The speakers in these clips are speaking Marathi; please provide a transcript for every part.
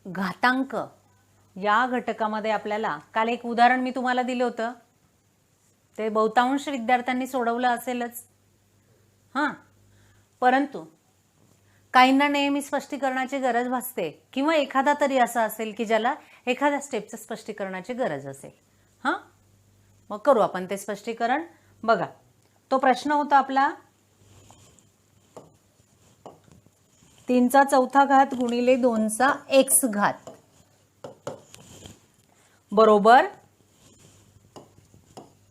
घातांक या घटकामध्ये आपल्याला काल एक उदाहरण मी तुम्हाला दिलं होतं, ते बहुतांश विद्यार्थ्यांनी सोडवलं असेलच. हां, परंतु काहींना नेहमी स्पष्टीकरणाची गरज भासते किंवा एखादा तरी असा असेल की ज्याला एखाद्या स्टेपचं स्पष्टीकरणाची गरज असेल. हां, मग करू आपण ते स्पष्टीकरण. बघा, तो प्रश्न होता आपला 3/4 गुणिले 2x बरोबर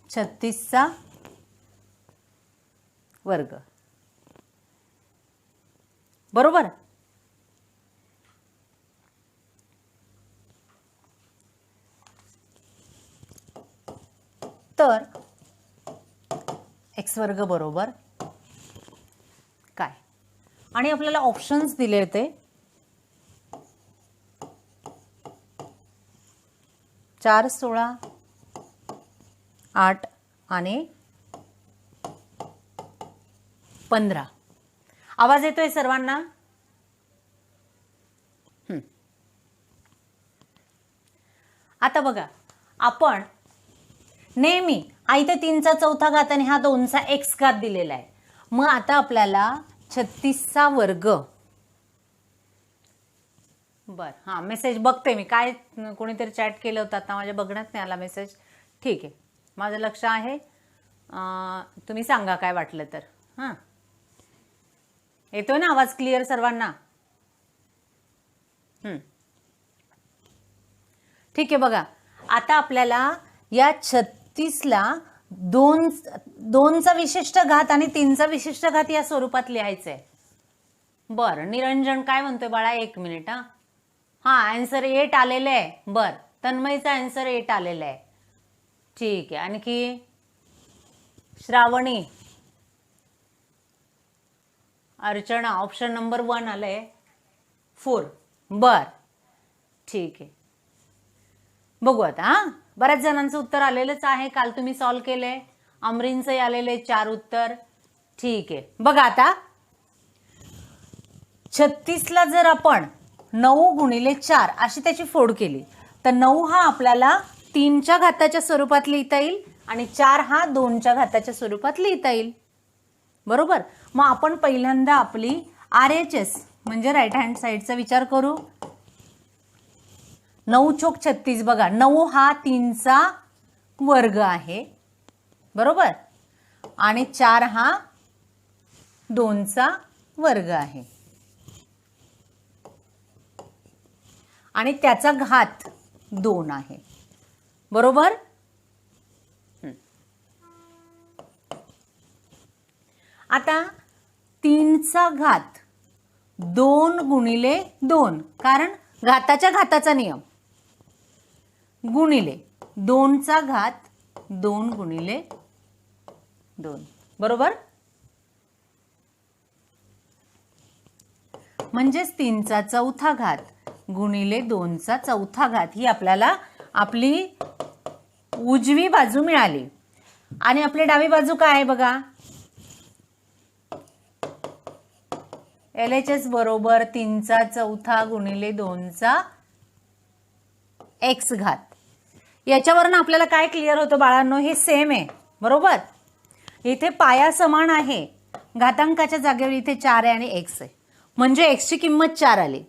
36 वर्ग. बरोबर. तर x वर्ग बरोबर काय, आणि आपल्याला ऑप्शन्स दिले होते 4, 16, 8 आणि 15. आवाज येतोय सर्वांना? आता बघा, आपण नेहमी इथे 3/4 आणि हा 2x दिलेला आहे. मग आता आपल्याला 36 वर्ग. बर, हा मेसेज बघते मी, काय कोणीतरी चॅट केलं होतं आता, माझ्या बघण्यात नाही आला मेसेज. ठीक आहे, माझं लक्ष आहे. तुम्ही सांगा काय वाटलं तर. हां, येतोय ना आवाज क्लिअर सर्वांना? ठीक आहे. बघा, आता आपल्याला या 36ला 2चा विशिष्ट घात आणि 3चा विशिष्ट घात या स्वरूपात लिहायचंय. बरं, निरंजन काय म्हणतोय बाळा? 1 मिनिट. हा, आन्सर 8 आलेलं आहे. बर, तन्मयचा आन्सर 8 आलेला आहे. ठीक आहे. आणखी श्रावणी, अर्चना, ऑप्शन नंबर 1 आलंय 4. बर, ठीक आहे. बघू आता. हा, बऱ्याच जणांचं उत्तर आलेलंच आहे, काल तुम्ही सॉल्व्ह केलंय. अमरीनचंही आलेले 4 उत्तर. ठीक आहे. बघा आता 36ला जर आपण 9 गुणिले 4 अशी त्याची फोड केली तर 9 हा आपल्याला 3च्या घाताच्या स्वरूपात लिहिता येईल आणि 4 हा 2च्या घाताच्या स्वरूपात लिहिता येईल. बरोबर. मग आपण पहिल्यांदा आपली RHS म्हणजे राईट हँड साईडचा विचार करू. 9 चोक 36. बघा, 9 हा 3चा वर्ग आहे. बरोबर. आणि 4 हा 2चा वर्ग आहे आणि त्याचा घात 2 आहे. बरोबर. आता 3चा घात 2 गुणिले 2, कारण घाताच्या घाताचा नियम, गुणिले 2चा घात 2 गुणिले 2. बरोबर. म्हणजेच 3चा चौथा घात गुणिले 2चा चौथा घात ही आपल्याला आपली उजवी बाजू मिळाली. आणि आपली डावी बाजू काय आहे बघा? LHS बरोबर 3चा चौथा गुणिले 2चा x घात. याच्यावरून आपल्याला काय क्लिअर होतं बाळांनो? हे सेम आहे. बरोबर. इथे पाया समान आहे, घातांकाच्या जागेवर इथे 4 आहे आणि x आहे, म्हणजे x ची किंमत 4 आली.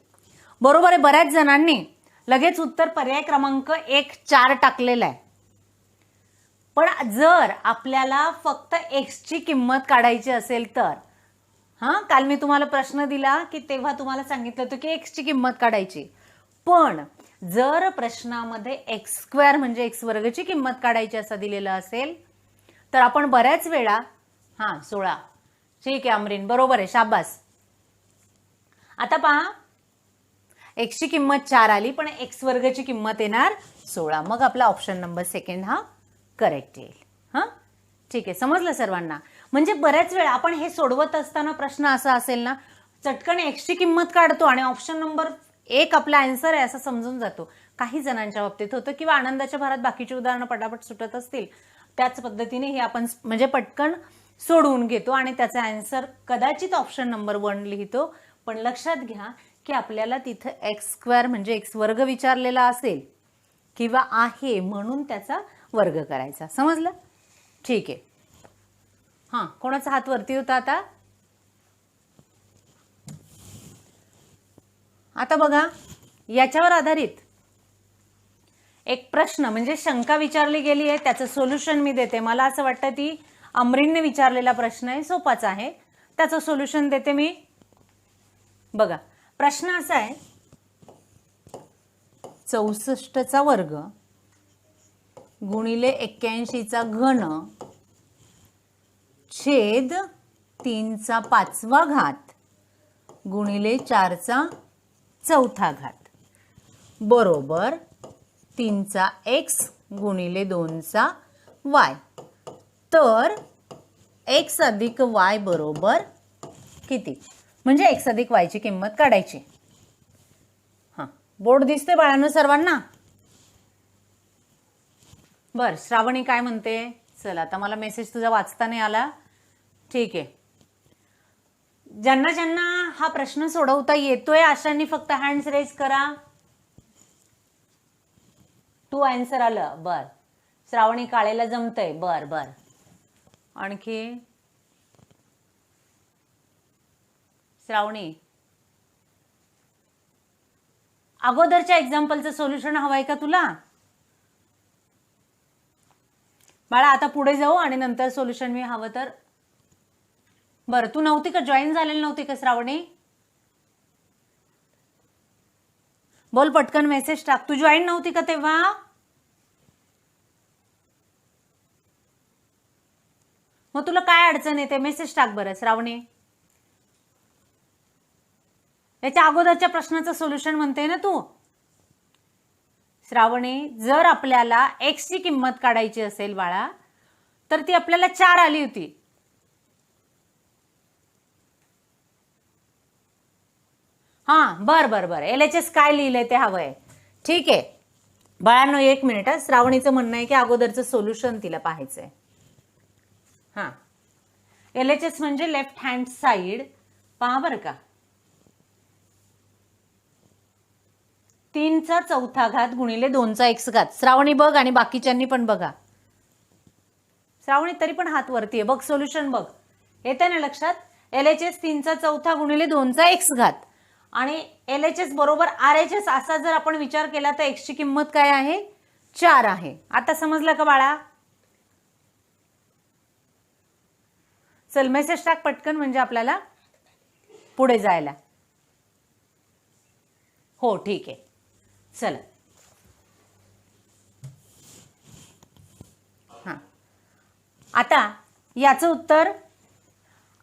बरोबर आहे. बऱ्याच जणांनी लगेच उत्तर पर्याय क्रमांक 1 4 टाकलेला आहे. पण जर आपल्याला फक्त x ची किंमत काढायची असेल तर, हां, काल मी तुम्हाला प्रश्न दिला की तेव्हा तुम्हाला सांगितलं होतं की x ची किंमत काढायची. पण जर प्रश्नामध्ये x² म्हणजे x वर्गची किंमत काढायची असं दिलेलं असेल तर आपण बऱ्याच वेळा 16. ठीक आहे अमरीन, बरोबर आहे, शाबास. आता पहा, x ची किंमत 4 आली पण x वर्गची किंमत येणार 16. मग आपला ऑप्शन नंबर 2 हा करेक्ट येईल. हां, ठीक आहे, समजलं सर्वांना? म्हणजे बऱ्याच वेळा आपण हे सोडवत असताना प्रश्न असा असेल ना, चटकन x ची किंमत काढतो आणि ऑप्शन नंबर 1 आपला आन्सर आहे असं समजून जातो. काही जणांच्या बाबतीत होतं किंवा आनंदाच्या भरात बाकीची उदाहरणं पटापट सुटत असतील, त्याच पद्धतीने हे आपण म्हणजे पटकन सोडवून घेतो आणि त्याचा आन्सर कदाचित ऑप्शन नंबर 1 लिहितो. पण लक्षात घ्या की आपल्याला तिथं एक्स स्क्वेअर म्हणजे एक्स वर्ग विचारलेला असेल किंवा आहे म्हणून त्याचा वर्ग करायचा. समजलं? ठीक आहे. हां, कोणाचा हात वरती होता आता? आता बघा, याच्यावर आधारित एक प्रश्न म्हणजे शंका विचारली गेली आहे, त्याचं सोल्युशन मी देते. मला असं वाटतं ती अमरीनने विचारलेला प्रश्न आहे, सोपाच आहे, त्याचं सोल्युशन देते मी. बघा, प्रश्न असा आहे, 64चा वर्ग गुणिले 81चा घन छेद 3चा 5वा घात गुणिले 4चा 4था घात बरोबर 3चा x गुणिले 2चा y. तर x अधिक y बरोबर किती? म्हणजे x अधिक y ची किंमत काढायची. हां, बोर्ड दिसते बाळांनो सर्वांना? बर, श्रावणी काय म्हणते? चल, आता मला मेसेज तुझा वाचता नाही आला. ठीक आहे. ज्यांना ज्यांना हा प्रश्न सोडवता येतोय अशांनी फक्त हँड्स रेज करा. टू आन्सर आलं. बर, श्रावणी काळेला जमतंय. बर बर, आणखी श्रावणी, अगोदरच्या एक्झाम्पलचं सोल्युशन हवंय का तुला? बाळा आता पुढे जाऊ आणि नंतर सोल्युशन मी हवं तर. बरं, तू नव्हती का, जॉईन झालेली नव्हती का श्रावणी? बोल पटकन, मेसेज टाक. तू जॉईन नव्हती का तेव्हा? मग तुला काय अडचण येते? मेसेज टाक बरं श्रावणी. याच्या अगोदरच्या प्रश्नाचं सोल्युशन म्हणते ना तू श्रावणी. जर आपल्याला x ची किंमत काढायची असेल बाळा, तर ती आपल्याला 4 आली होती. हां, बर बर बर, LHS काय लिहिलंय ते हवंय. ठीक आहे बाळांनो, 1 मिनिट. श्रावणीचं म्हणणं आहे की अगोदरचं सोल्युशन तिला पाहायचंय. हां, LHS म्हणजे लेफ्ट हँड साइड. पहा बरं का, 3चा 4था घात गुणिले 2चा x घात. श्रावणी बघ आणि बाकीच्यांनी पण बघा. श्रावणी तरी पण हात वरती आहे, बघ सोल्युशन बघ. येते ना लक्षात? LHS 3चा 4था गुणिले 2चा x घात आणि LHS बरोबर RHS असा जर आपण विचार केला तर x ची किंमत काय आहे? 4 आहे. आता समजलं का बाळा? चल, मेसेज टाक पटकन म्हणजे आपल्याला पुढे जायला. हो, ठीक आहे. चला, हां, आता याचं उत्तर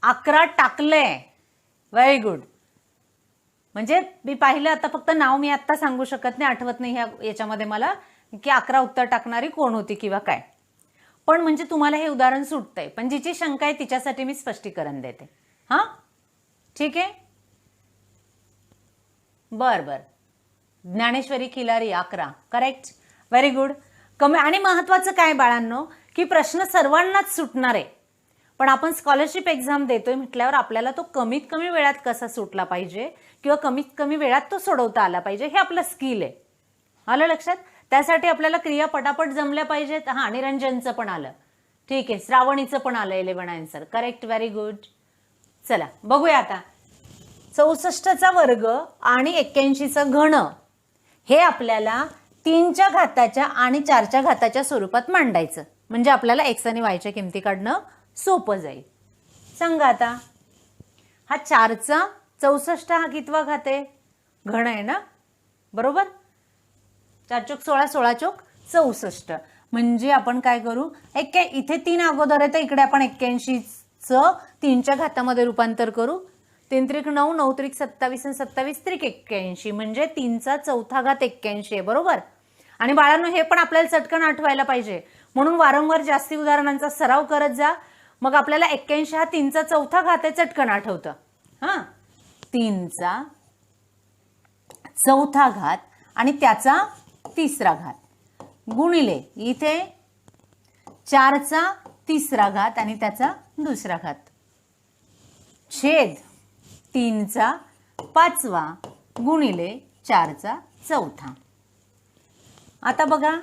11 टाकलंय. Very good. म्हणजे मी पाहिलं, आता फक्त नाव मी आता सांगू शकत नाही, आठवत नाही याच्यामध्ये मला की 11 उत्तर टाकणारी कोण होती किंवा काय. पण म्हणजे तुम्हाला हे उदाहरण सुटतंय, पण जिची शंका आहे तिच्यासाठी मी स्पष्टीकरण देते. हां, ठीक आहे. बर बर, Dnyaneshwari Khilari 11 correct. Very good. कमी आणि महत्वाचं काय बाळांनो, की प्रश्न सर्वांनाच सुटणार आहे, पण आपण स्कॉलरशिप एक्झाम देतोय म्हटल्यावर आपल्याला तो कमीत कमी वेळात कसा सुटला पाहिजे किंवा कमीत कमी वेळात तो सोडवता आला पाहिजे, हे आपलं स्किल आहे. आलं लक्षात? त्यासाठी आपल्याला क्रिया पटापट जमल्या पाहिजेत. हां, निरंजनचं पण आलं. ठीक आहे, श्रावणीचं पण आलं 11 आन्सर करेक्ट. Very good. चला बघूया आता. 64चा वर्ग आणि 81चा घन हे आपल्याला 3च्या घाताच्या आणि 4च्या घाताच्या स्वरूपात मांडायचं, म्हणजे आपल्याला x आणि y च्या किमती काढणं सोपं जाईल. सांगा आता, हा 4चा 64 हा कितवा घात आहे? घन आहे ना, बरोबर. 4 चोक 16, 16 चोक 64. म्हणजे आपण काय करू, इथे 3 अगोदर आहे तर इकडे आपण 81चं 3च्या घातामध्ये रूपांतर करू. 3 त्रिक 9, 9 त्रिक 27 आणि 27 त्रिक 81, म्हणजे 3चा 4था घात 81 आहे, बरोबर. आणि बाळांनो, हे पण आपल्याला चटकन आठवायला पाहिजे, म्हणून वारंवार जास्ती उदाहरणांचा सराव करत जा. मग आपल्याला 81 हा 3चा 4था घात आहे, चटकन आठवतं. हां, 3चा 4था घात आणि त्याचा 3रा घात गुणिले इथे 4चा 3रा घात आणि त्याचा 2रा घात छेद 3चा 5वा गुणिले 4चा चौथा. आता बघा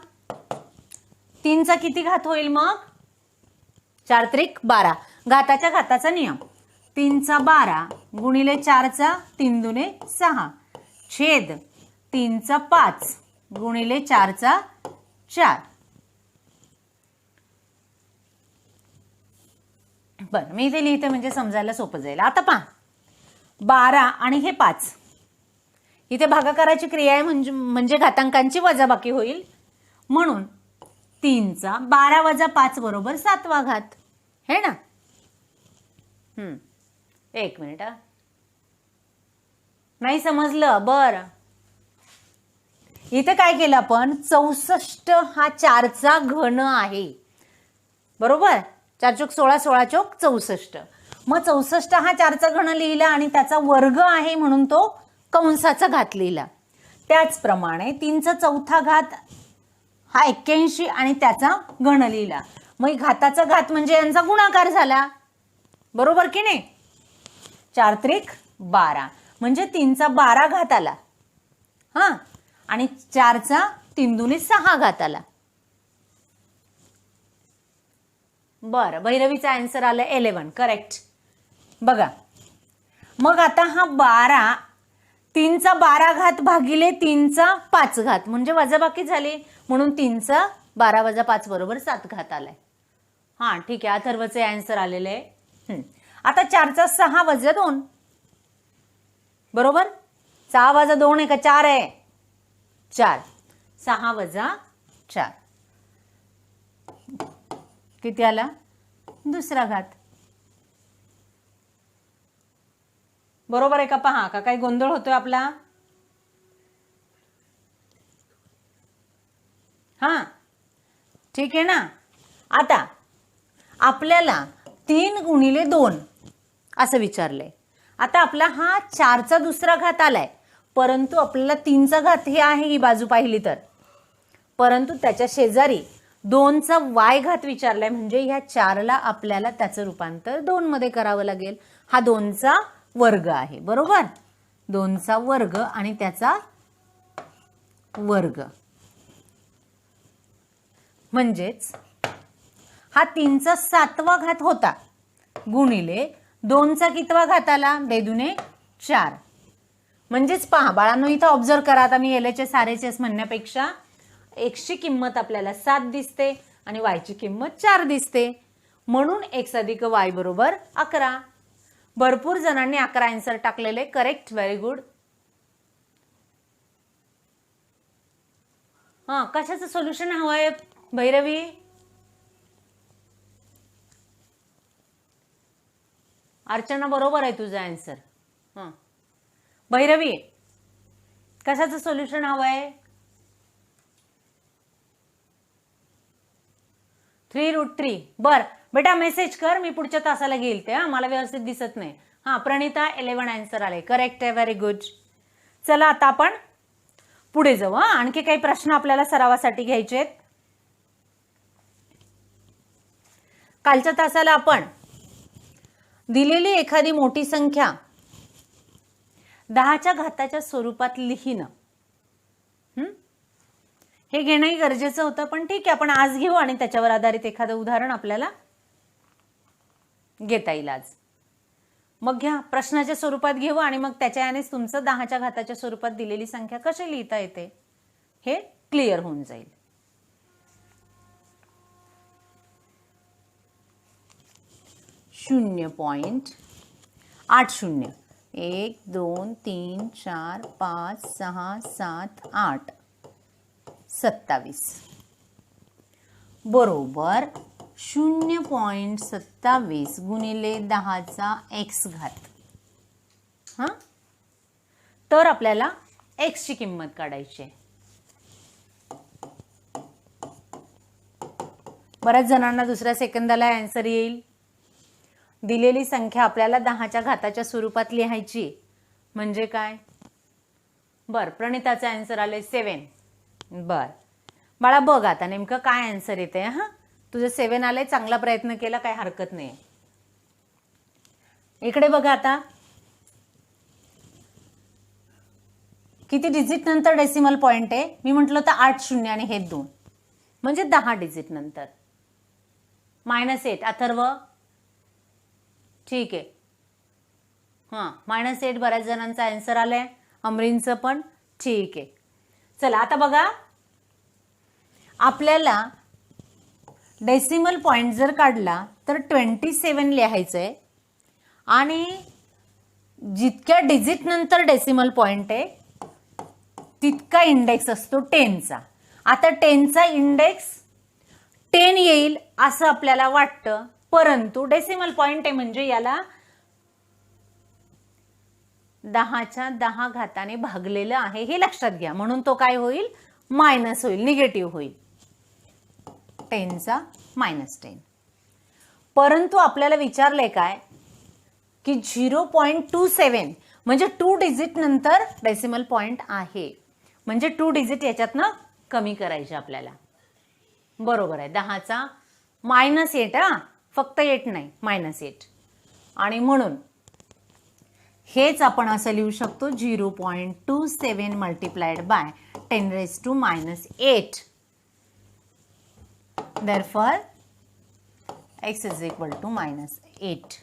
3चा किती घात होईल मग? 4 त्रिक 12. घाताच्या घाताचा नियम. 3चा 12 गुणिले 4चा 3 दुने 6 छेद 3चा 5 गुणिले 4चा 4. बरं मी इथे लिहिते म्हणजे समजायला सोपं जाईल. आता पहा 12 आणि हे 5 इथे भागाकाराची क्रिया आहे म्हणजे घातांकांची वजाबाकी होईल. म्हणून 3चा 12 वजा 5 बरोबर 7वा घात है ना. एक मिनिट नाही समजलं. बरं इथे काय केलं आपण? 64 हा 4चा घन आहे बरोबर. 4 चोक 16 16 चोक 64. मग 64 हा 4चा घन लिहिला आणि त्याचा वर्ग आहे म्हणून तो कंसाचा घात लिहिला. त्याचप्रमाणे 3चा चौथा घात हा 81 आणि त्याचा घन लिहिला. मग घाताचा घात म्हणजे यांचा गुणाकार झाला बरोबर की नाही. 4 त्रिक 12 म्हणजे 3चा 12 घात आला हा आणि 4चा 3 दुने 6 घात आला. बरं भैरवीचा आन्सर आला 11 करेक्ट. बघा मग आता हा 12 3चा 12 घात भागिले 3चा 5 घात म्हणजे वजाबाकी झाली म्हणून 3चा 12 वजा 5 बरोबर 7 घात आलाय. हा ठीक आहे अथर्वचे आन्सर आलेले आहे. आता 4चा 6 वजा 2 बरोबर. 6 वजा 2 आहे का 4 आहे? 4. 6 वजा 4 किती आला? दुसरा घात. बरोबर आहे का? पहा का काही गोंधळ होतोय आपला. हा ठीक आहे ना. आता आपल्याला 3 गुणिले 2 असं विचारलंय. आता आपला हा 4चा दुसरा घात आलाय परंतु आपल्याला 3चा घात हे आहे ही बाजू पाहिली तर. परंतु त्याच्या शेजारी 2चा y घात विचारलाय म्हणजे ह्या 4ला आपल्याला त्याचं रूपांतर 2 मध्ये करावं लागेल. हा 2चा वर्ग आहे बरोबर. 2चा वर्ग आणि त्याचा वर्ग म्हणजेच हा 3चा 7वा घात होता गुणिले 2चा कितवा घात आला? 2 दुने 4. म्हणजेच पहा बाळांनो इथं ऑब्झर्व करा. आता मी LHS RHS म्हणण्यापेक्षा x ची किंमत आपल्याला 7 दिसते आणि y ची किंमत 4 दिसते म्हणून x अधिक y बरोबर 11. भरपूर जणांनी 11 आन्सर टाकलेले करेक्ट. Very good. हा कशाचं सोल्युशन हवंय भैरवी? अर्चना बरोबर आहे तुझा आन्सर. हा भैरवी कशाचं सोल्युशन हवंय? 3√3. बर बेटा मेसेज कर मी पुढच्या तासाला घेईल ते. मला व्यवस्थित दिसत नाही. हा प्रणिता 11 आन्सर आले करेक्ट आहे. Very good. चला आता आपण पुढे जाऊ. आणखी काही प्रश्न आपल्याला सरावासाठी घ्यायचे आहेत. कालच्या तासाला आपण दिलेली एखादी मोठी संख्या 10च्या घाताच्या स्वरूपात लिहिणं हे घेणंही गरजेचं होतं. पण ठीक आहे आपण आज घेऊ आणि त्याच्यावर आधारित एखादं उदाहरण आपल्याला घेता येईल आज. मग घ्या प्रश्नाच्या स्वरूपात घेऊ आणि मग त्याच्या यानेच तुमचं 10च्या घाताच्या स्वरूपात दिलेली संख्या कशी लिहिता येते हे क्लिअर होऊन जाईल. 0.80 1 2 3 4 5 6 7 8 27 बरोबर 0.27 गुणिले 10चा x घात. हा तर आपल्याला x ची किंमत काढायची आहे. बऱ्याच जणांना दुसऱ्या सेकंदाला आन्सर येईल. दिलेली संख्या आपल्याला 10च्या घाताच्या स्वरूपात लिहायची म्हणजे काय? बर प्रणिताचे आन्सर आले 7. बर बाळा बघ आता नेमकं काय आन्सर येते. हा तुझं 7 आले. चांगला प्रयत्न केला काही हरकत नाही. इकडे बघा आता किती डिजिट नंतर डेसिमल पॉइंट आहे? मी म्हटलं तर 8 शून्य आणि हे 2 म्हणजे 10 डिजिट नंतर. -8 अथर्व ठीक आहे. हां -8 बऱ्याच जणांचा आन्सर आलाय, अमरीनचं पण ठीक आहे. चला आता बघा, आपल्याला डेसिमल पॉइंट जर काढला तर 27 लिहायचंय आणि जितक्या डिजिट नंतर डेसिमल पॉइंट आहे तितका इंडेक्स असतो 10चा. आता 10चा इंडेक्स 10 येईल असं आपल्याला वाटतं, परंतु डेसिमल पॉइंट आहे म्हणजे याला 10च्या 10 घाताने भागलेलं आहे हे लक्षात घ्या, म्हणून तो काय होईल? मायनस होईल, निगेटिव्ह होईल. 10चा -10. परंतु आपल्याला विचारलंय काय की 0.27 म्हणजे 2 डिजिट नंतर डेसिमल पॉइंट आहे, म्हणजे 2 डिजिट याच्यातनं कमी करायचे आपल्याला. बरोबर आहे. 10चा -8 हा, फक्त 8 नाही, -8. आणि म्हणून हेच आपण असं लिहू शकतो 0.27 multiplied by 10⁻⁻8. Therefore, x is equal to -8.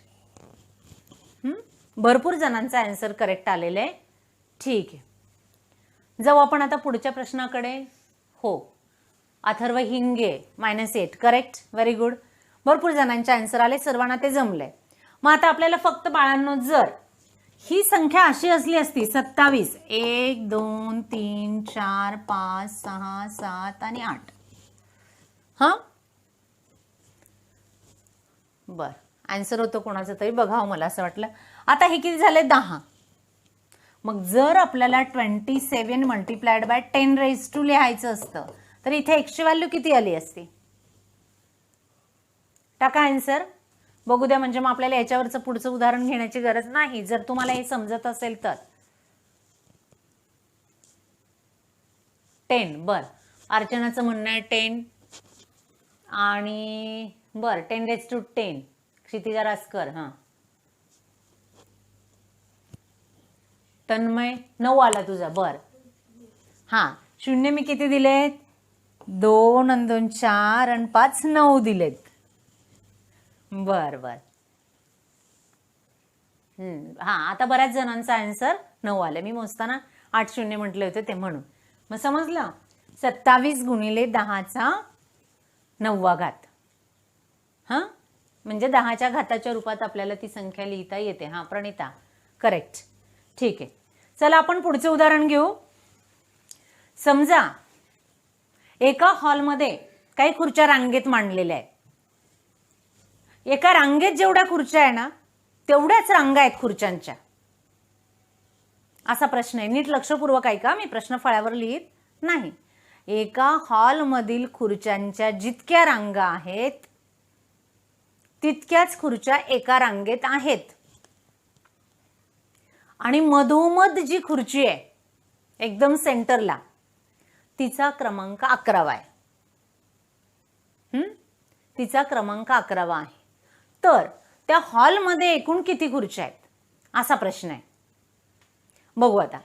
भरपूर जणांचा आन्सर करेक्ट आलेला आहे. ठीक आहे, जाऊ आपण आता पुढच्या प्रश्नाकडे. हो, Atharva Hinge -8 correct, very good. भरपूर जणांचे आन्सर आले, सर्वांना ते जमलंय. मग आता आपल्याला फक्त बाळांनो जर ही संख्या अशी असली असती 27 1 2 3 4 5 6 7 आणि 8. हा बर, आन्सर होतो कोणाचं तरी बघावं, मला असं वाटलं. आता हे किती झाले? 10. मग जर आपल्याला 27 मल्टिप्लाइड बाय 10⁻² लिहायचं असतं तर इथे x ची व्हॅल्यू किती आली असती? टाका आन्सर, बघू द्या. म्हणजे मग आपल्याला याच्यावरचं पुढचं उदाहरण घेण्याची गरज नाही जर तुम्हाला हे समजत असेल तर. 10. बर, अर्चनाचं म्हणणं आहे 10 आणि बर 10⁻10. क्षितिजा रासकर, हां. तन्मय 9 आला तुझा. बर, हां. शून्य मी किती दिलेत? 2 आणि 2 4 आणि 5 9 दिलेत. बर बर. हां, आता बऱ्याच जणांचा आन्सर 9 आले. मी मोजताना 8 शून्य म्हटले होते ते म्हणून. मग समजलं? 27 गुणिले 10चा 9वा घात. हां, म्हणजे 10च्या घाताच्या रूपात आपल्याला ती संख्या लिहिता येते. हां प्रणिता, करेक्ट. ठीक आहे, चला आपण पुढचे उदाहरण घेऊ. समजा एका हॉलमध्ये काही खुर्च्या रांगेत मांडलेल्या आहेत. एका रांगेत जेवढ्या खुर्च्या आहे ना तेवढ्याच रांगा आहेत खुर्च्यांच्या, असा प्रश्न आहे. नीट लक्षपूर्वक ऐका, मी प्रश्न फळ्यावर लिहित नाही. एका हॉलमधील खुर्च्यांच्या जितक्या रांगा आहेत तितक्याच खुर्च्या एका रांगेत आहेत आणि मधोमध जी खुर्ची आहे एकदम सेंटरला तिचा क्रमांक 11 आहे. तिचा क्रमांक 11 आहे. तर त्या हॉलमध्ये एकूण किती खुर्च्या आहेत असा प्रश्न आहे. बघू आता.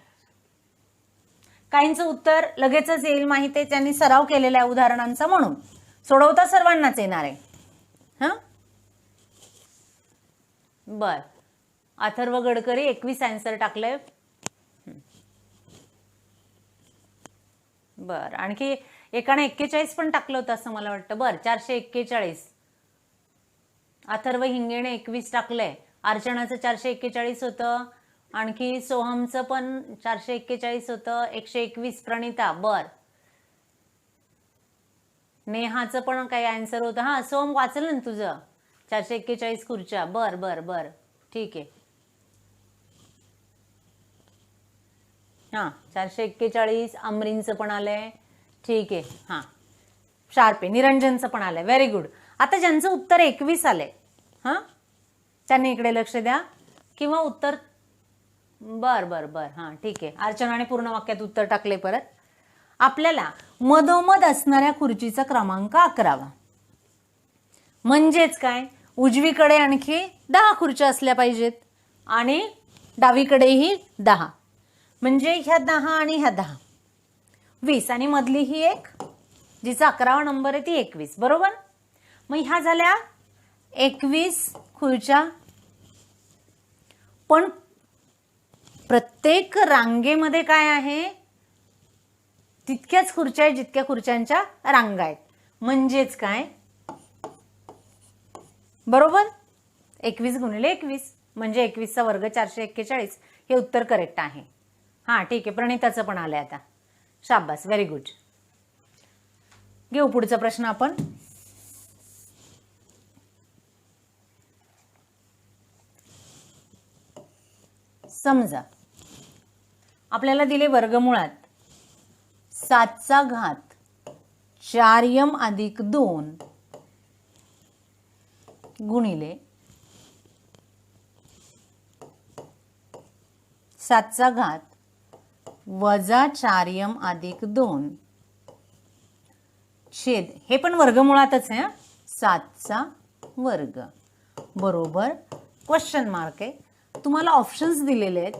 काहींचं उत्तर लगेचच येईल माहिती आहे, त्यांनी सराव केलेल्या उदाहरणांचा, म्हणून सोडवता सर्वांनाच येणार आहे. हां बर, अथर्व गडकरी 21 आन्सर टाकलंय. बर, आणखी एकाने 41 पण टाकलं होतं असं मला वाटतं. बर, 441. अथर्व हिंगेने 21 टाकलंय. अर्चनाचं 441 होतं. आणखी सोहमचं पण 441 होतं. 121 प्रणिता. बर, नेहाचं पण काही आन्सर होतं. हा सोहम वाचलं ना तुझं, 441 खुर्च्या. बर बर बर, ठीक आहे. हां 441. अमरीनचं पण आलंय. ठीक आहे. हां शार्पे निरंजनचं पण आलंय. Very good. आता ज्यांचं उत्तर 21 आलंय हां त्यांनी इकडे लक्ष द्या, किंवा उत्तर बर बर बर हां ठीक आहे. अर्चनाने पूर्ण वाक्यात उत्तर टाकले. परत आपल्याला मधोमध असणाऱ्या खुर्चीचा क्रमांक 11. म्हणजेच काय, उजवीकडे आणखी 10 खुर्च्या असल्या पाहिजेत आणि डावीकडेही 10. म्हणजे ह्या 10 आणि ह्या 10 20 आणि मधली ही एक जिचा 11वा नंबर आहे ती 21, बरोबर. मग ह्या झाल्या 21 खुर्च्या. पण प्रत्येक रांगेमध्ये काय आहे, तितक्याच खुर्च्या आहेत जितक्या खुर्च्यांच्या रांगा आहेत. म्हणजेच काय, बरोबर. 21 गुणिले 21 म्हणजे 21चा वर्ग 441. हे उत्तर करेक्ट आहे. हा ठीक आहे, प्रणिताचं पण आलंय आता. शाबास, व्हेरी गुड. घेऊ पुढचा प्रश्न आपण. समजा आपल्याला दिले वर्गमुळात 7चा घात 4m अधिक 2 गुणिले 7चा घात वजा 4m अधिक 2 छेद, हे पण वर्गमुळातच आहे, 7चा वर्ग बरोबर क्वेश्चन मार्क आहे. तुम्हाला ऑप्शन्स दिलेले आहेत.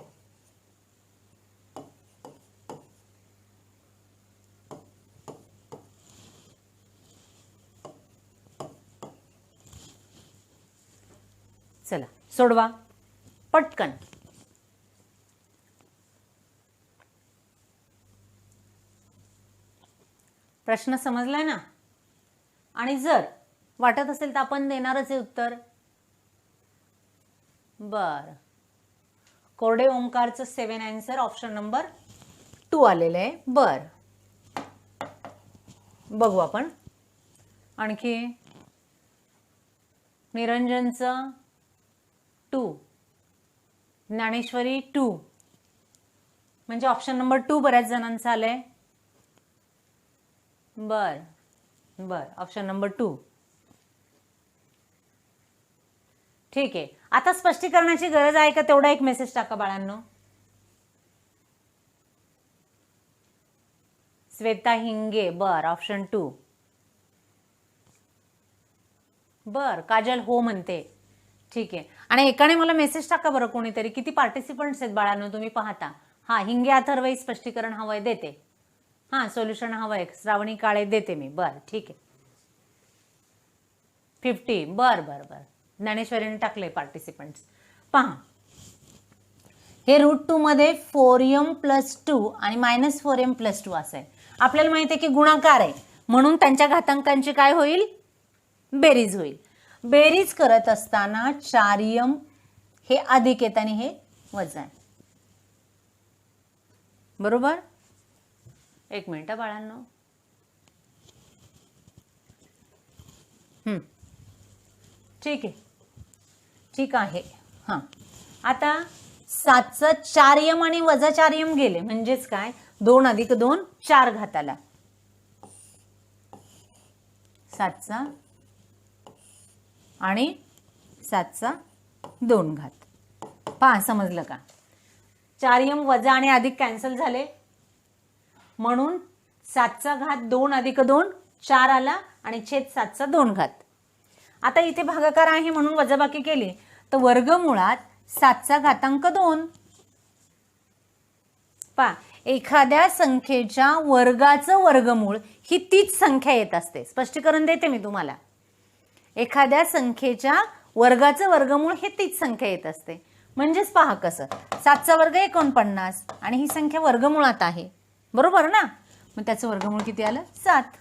चला सोडवा पटकन. प्रश्न समजलाय ना. आणि जर वाटत असेल तर आपण देणारच आहे उत्तर. बर, कोरडे ओंकारचं 7 आन्सर ऑप्शन नंबर 2 आलेलं आहे. बर, बघू आपण आणखी. निरंजनचं 2, ज्ञानेश्वरी 2, म्हणजे ऑप्शन नंबर 2 बऱ्याच जणांचं आलंय. बर बर, ऑप्शन नंबर 2 ठीक आहे. आता स्पष्टीकरणाची गरज आहे का तेवढा एक मेसेज टाका बाळांनो. श्वेता हिंगे, बर ऑप्शन 2. बर, काजल हो म्हणते. ठीक आहे. आणि एकाने मला मेसेज टाका बरं कोणीतरी, किती पार्टिसिपंट्स आहेत बाळांनो तुम्ही पाहता. हा, हिंगे अथर्वही स्पष्टीकरण हवंय देते. हा, सोल्युशन हवंय, श्रावणी काळे देते मी. बर ठीक आहे. 50, बर बर बर, ज्ञानेश्वरीने टाकले पार्टिसिपंट्स. पहा, हे √2 मध्ये 4m + 2 आणि -4m + 2 असं आहे. आपल्याला माहिती आहे की गुणाकार आहे म्हणून त्यांच्या घातांकांची काय होईल, बेरीज होईल. बेरीज करत असताना 4m हे अधिक आहेत आणि हे वजा आहे, बरोबर. एक मिनिट बाळांनो. ठीक आहे, ठीक आहे. हां, आता 7चा 4m आणि वजा 4m गेले म्हणजेच काय, 2 अधिक 2 4 घाताला 7चा आणि 7चा 2 घात. पहा समजलं का. 4m वजा आणि अधिक कॅन्सल झाले म्हणून 7चा घात 2 अधिक 2 4 आला आणि छेद 7चा 2 घात. आता इथे भागाकार आहे म्हणून वजाबाकी केली तर वर्गमुळात 7चा घातांक 2. पहा, एखाद्या संख्येच्या वर्गाचं वर्गमूळ ही तीच संख्या येत असते. स्पष्टीकरण देते मी तुम्हाला. एखाद्या संख्येच्या वर्गाचं वर्गमूळ हे तीच संख्या येत असते. म्हणजेच पहा कसं, 7चा वर्ग 49 आणि ही संख्या वर्गमुळात आहे, बरोबर ना. मग त्याचं वर्गमूळ किती आलं, 7.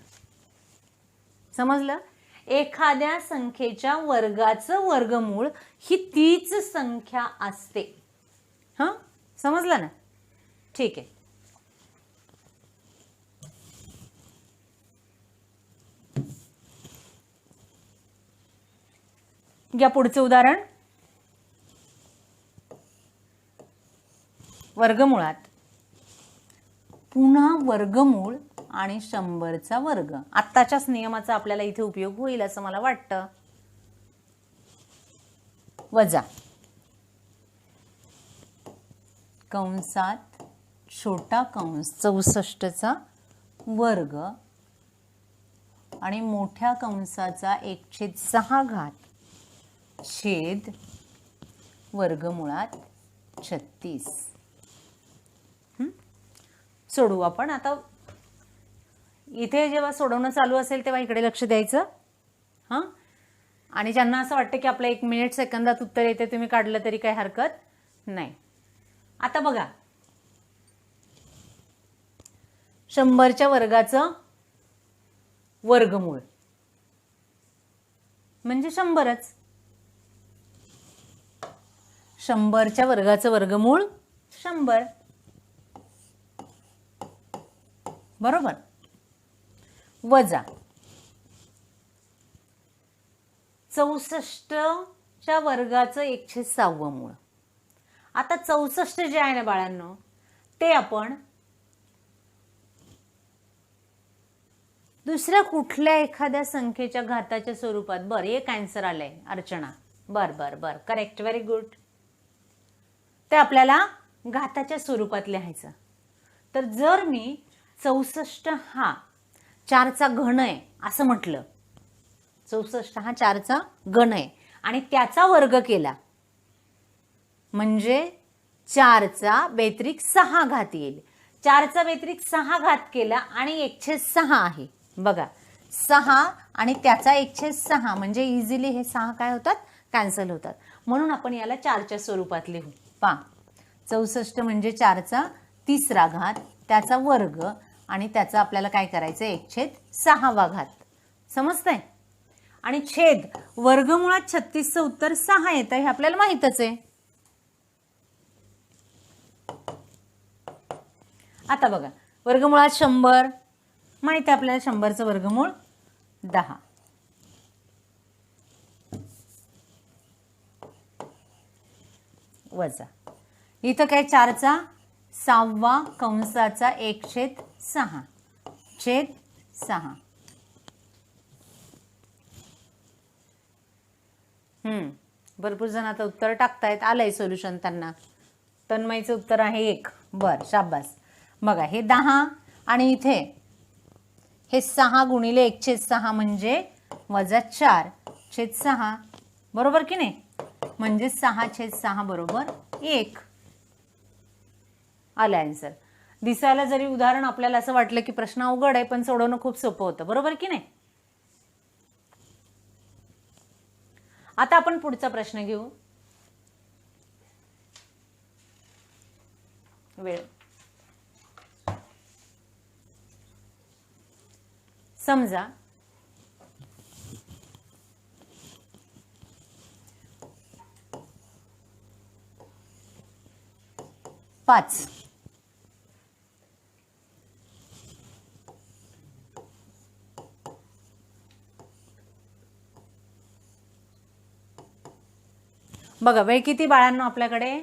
समजलं. एखाद्या संख्येच्या वर्गाचं वर्गमूळ ही तीच संख्या असते. हां, समजलं ना. ठीक आहे. घ्या पुढचं उदाहरण. वर्गमुळात पुन्हा वर्गमूळ आणि 100चा वर्ग. आत्ताच्याच नियमाचा आपल्याला इथे उपयोग होईल असं मला वाटतं. वजा कंसात छोटा कंस 64चा वर्ग आणि मोठ्या कंसाचा 1/6 घात छेद वर्गमुळात 36. सोडवू आपण. आता इथे जेव्हा सोडवणं चालू असेल तेव्हा इकडे लक्ष द्यायचं. हां, आणि ज्यांना असं वाटतं की आपलं 1 मिनिट सेकंदात उत्तर येते, तुम्ही काढलं तरी काही हरकत नाही. आता बघा, 100च्या वर्गाचं वर्गमूळ म्हणजे 100च. 100च्या वर्गाचं वर्गमूळ 100, बरोबर, वजा 64च्या वर्गाचं 106वं मूळ. आता 64 जे आहे ना बाळांनो, ते आपण दुसऱ्या कुठल्या एखाद्या संख्येच्या घाताच्या स्वरूपात, बरं एक आन्सर आलंय अर्चना, बर बर बर, करेक्ट, व्हेरी गुड. ते आपल्याला घाताच्या स्वरूपात लिहायचं. तर जर मी 64 हा 4चा घन आहे असं म्हटलं, 64 हा 4चा घन आहे आणि त्याचा वर्ग केला म्हणजे 4चा व्यतिरिक्त 6 घात येईल. 4चा व्यतिरिक्त 6 घात केला आणि 106 आहे. बघा, 6 आणि त्याचा 106 म्हणजे इझिली हे 6 काय होतात, कॅन्सल होतात. म्हणून आपण याला 4च्या स्वरूपात लिहू. पहा, 64 म्हणजे 4चा 3रा घात, त्याचा वर्ग आणि त्याचा आपल्याला काय करायचं, 1/6 घात. समजतंय? आणि छेद वर्गमुळात 36चं उत्तर 6 येतं, हे आपल्याला माहितच आहे. आता बघा, वर्गमुळात 100 माहिती आहे आपल्याला, 100चं वर्गमूळ 10. वजा इथं काय, 4चा 6वा कंसाचा 1/6 छेद 6. भरपूर जण आता उत्तर टाकतायत, आलंय सोल्युशन त्यांना. तन्मयचं उत्तर आहे 1. बर, शाबास. बघा, हे 10 आणि इथे हे 6 गुणिले 1/6 म्हणजे वजा 4/6, बरोबर की नाही? म्हणजे 6/6 बरोबर 1 आलं आन्सर. दिसायला जरी उदाहरण आपल्याला असं वाटलं की प्रश्न अवघड आहे, पण सोडवणं खूप सोपं होतं, बरोबर की नाही? आता आपण पुढचा प्रश्न घेऊ. वेळ समजा 5 बघा, वेळ किती बाळांनो आपल्याकडे,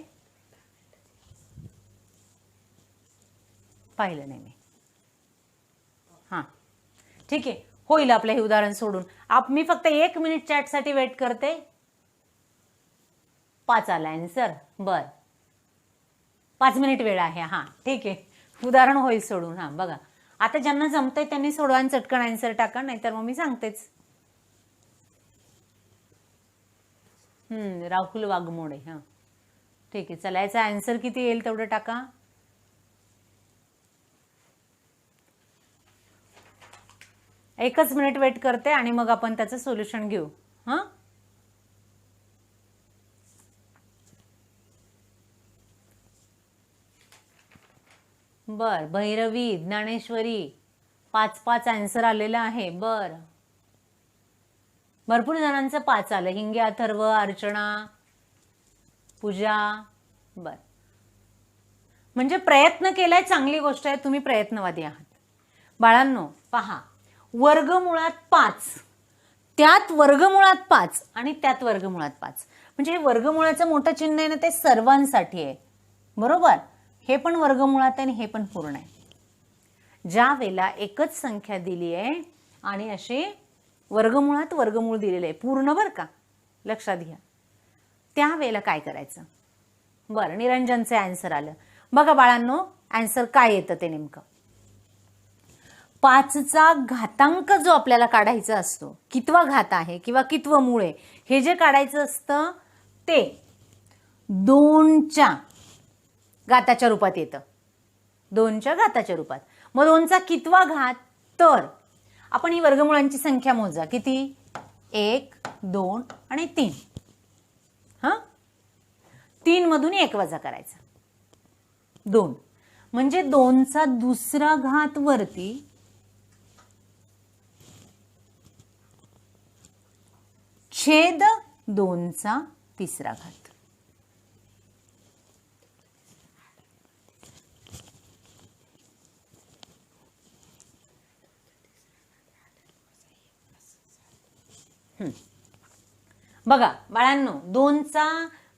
पाहिलं नाही मी. हां, ठीक आहे, होईल आपलं हे उदाहरण सोडून. मी फक्त 1 मिनिट चॅटसाठी वेट करते. 5 आला आन्सर. बर, 5 मिनिट वेळ आहे. हां, ठीक आहे, उदाहरण होईल सोडून. हां, बघा, आता ज्यांना जमतंय त्यांनी सोडवा आणि चटकन आन्सर टाका, नाहीतर मग मी सांगतेच. राहुल वाघमोडे. हां, ठीक आहे, चला, याचा आन्सर किती येईल तेवढं टाका. एकच मिनिट वेट करते आणि मग आपण त्याचं सोल्युशन घेऊ. हां, बर, भैरवी, ज्ञानेश्वरी 5 आन्सर आलेला आहे. बर, भरपूर जणांचं 5 आलं. हिंगे, अथर्व, अर्चना, पूजा. बर, म्हणजे प्रयत्न केलाय, चांगली गोष्ट आहे, तुम्ही प्रयत्नवादी आहात. बाळांनो पहा, वर्गमुळात 5, त्यात वर्गमुळात 5 आणि त्यात वर्गमुळात 5, म्हणजे हे वर्गमुळाचं मोठं चिन्ह आहे ना, ते सर्वांसाठी आहे, बरोबर? हे पण वर्गमुळात आहे आणि हे पण पूर्ण आहे. ज्या वेळेला एकच संख्या दिली आहे आणि असे वर्गमुळात वर्गमूळ दिलेले आहे पूर्ण, बरं का, लक्षात घ्या, त्या वेळेला काय करायचं. बरं, निरंजनचे आन्सर आलं. बघा बाळांनो, आन्सर काय येतं ते नेमकं. 5चा घातांक जो आपल्याला काढायचा असतो, कितवा घात आहे किंवा कितवं मूळ आहे, हे जे काढायचं असतं ते 2च्या घाताच्या रूपात येतं. 2च्या घाताच्या रूपात. मग 2चा कितवा घात? तर आपण ही वर्गमुळांची संख्या मोजा. किती? 1, 2 आणि 3. हा, 3 मधून 1 वजा करायचा 2, म्हणजे 2चा दुसरा घात वरती छेद 2चा तिसरा घात. बघा बाळांनो, 2चा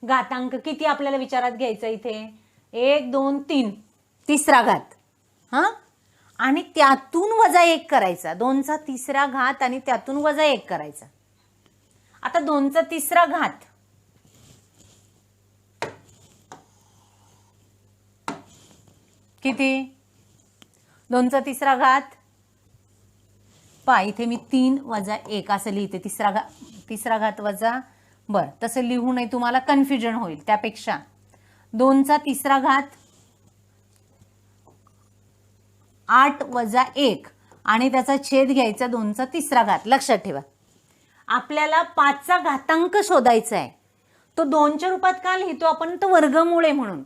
घातांक किती आपल्याला विचारात घ्यायचा इथे? 1, 2, 3, तिसरा घात. हा, आणि त्यातून वजा 1 करायचा. 2चा तिसरा घात आणि त्यातून वजा 1 करायचा. आता 2चा तिसरा घात किती? 2चा तिसरा घात पहा, इथे मी 3 वजा 1 असं लिहिते. तिसरा घात वजा, बरं तसं लिहू नये, तुम्हाला कन्फ्युजन होईल. त्यापेक्षा 2चा तिसरा घात 8 वजा 1 आणि त्याचा छेद घ्यायचा 2चा तिसरा घात. लक्षात ठेवा, आपल्याला 5चा घातांक शोधायचा आहे. तो 2च्या रूपात का लिहितो आपण? तो वर्गमूळ आहे म्हणून.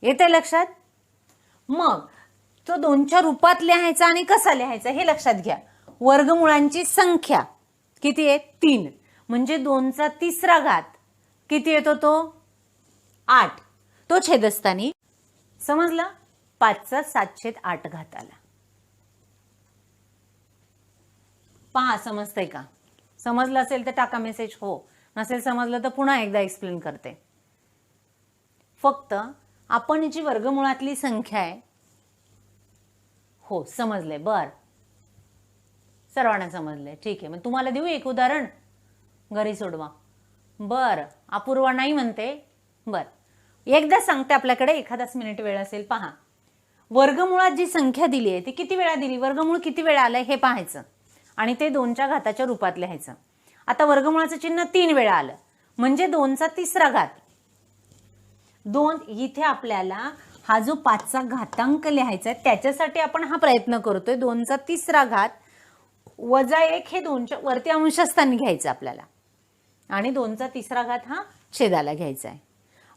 येते लक्षात? मग तो 2च्या रूपात लिहायचा आणि कसा लिहायचा हे लक्षात घ्या. वर्गमुळांची संख्या किती आहे? 3, म्हणजे 2चा तिसरा घात किती येतो? तो 8. तो छेदस्थानी समजला? 5चा 7/8 घात आला. पहा, समजतंय का? समजलं असेल तर टाका मेसेज हो, नसेल समजलं तर पुन्हा एकदा एक्सप्लेन करते. फक्त आपण जी वर्गमुळातली संख्या आहे, हो समजले, बर सर्वांना समजले, ठीक आहे. मग तुम्हाला देऊ एक उदाहरण, घरी सोडवा. बर, अपूर्वा नाही म्हणते. बर, एकदा सांगते, आपल्याकडे एखादाच मिनिट वेळ असेल. पहा, वर्गमुळात जी संख्या दिली आहे ती किती वेळा दिली, वर्गमूळ किती वेळा आलंय हे पाहायचं आणि ते 2च्या घाताच्या रूपात लिहायचं. आता वर्गमुळाचं चिन्ह 3 वेळा आलं म्हणजे 2चा तिसरा घात. 2 इथे आपल्याला हा जो 5चा घातांक लिहायचा आहे त्याच्यासाठी आपण हा प्रयत्न करतोय. 2चा तिसरा घात वजा 1 हे 2च्या वरती अंशस्थानी घ्यायचं आपल्याला आणि 2चा तिसरा घात हा छेदाला घ्यायचा आहे.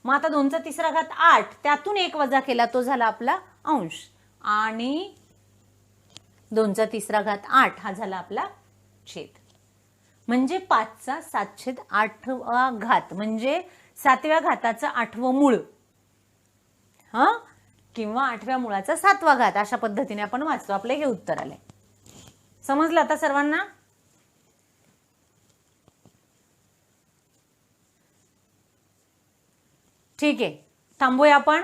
मग आता 2चा तिसरा घात 8, त्यातून 1 वजा केला तो झाला आपला अंश आणि 2चा तिसरा घात 8 हा झाला आपला छेद. म्हणजे 5चा 7/8वा घात म्हणजे 7व्या घाताचं 8वं मूळ, हा, किंवा 8व्या मुळाचा 7वा घात. अशा पद्धतीने आपण वाचतो. आपले हे उत्तर आले. समजलं आता सर्वांना? ठीक आहे, थांबूया आपण.